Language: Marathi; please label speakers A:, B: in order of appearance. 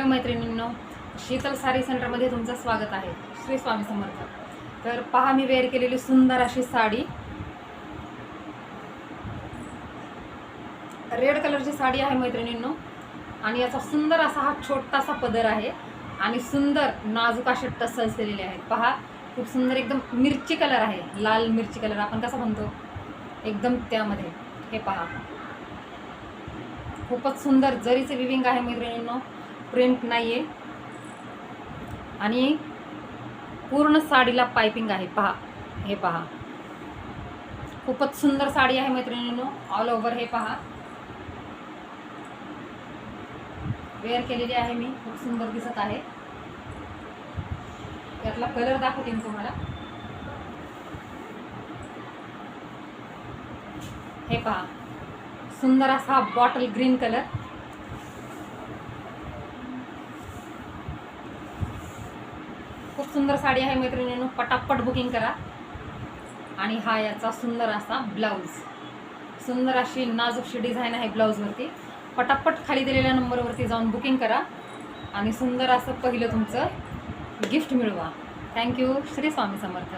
A: हॅलो मैत्रिणींनो, शीतल साडी सेंटरमध्ये तुमचं स्वागत आहे. श्री स्वामी समर्थ. तर पहा, मी वेअर केलेली सुंदर अशी साडी, रेड कलरची साडी आहे मैत्रिणींनो. आणि याचा सुंदर असा हा छोटासा पदर आहे आणि सुंदर नाजूक असे टसल्स दिलेले आहेत. पहा, खूप सुंदर एकदम मिरची कलर आहे, लाल मिरची कलर आपण कसा म्हणतो एकदम त्यामध्ये. हे पहा, खूपच सुंदर जरीचे विविंग आहे मैत्रिणींनो, प्रिंट नाही आहे आणि पूर्ण साडीला पाइपिंग आहे. पहा, हे पहा, खूपच सुंदर साडी आहे मैत्रिणींनो. ऑल ओव्हर हे पहा, वेअर केलेली आहे मी, खूप सुंदर दिसत आहे. यातला कलर दाखवते मी तुम्हाला. हे पहा, सुंदर असा बॉटल ग्रीन कलर. खूप सुंदर साडी आहे मैत्रिणींनो, पटापट बुकिंग करा. आणि हा याचा सुंदर असा ब्लाऊज, सुंदर अशी नाजूकशी डिझाईन आहे ब्लाऊजवरती. पटापट खाली दिलेल्या नंबरवरती जाऊन बुकिंग करा आणि सुंदर असं पहिलं तुमचं गिफ्ट मिळवा. थँक्यू. श्री स्वामी समर्थ.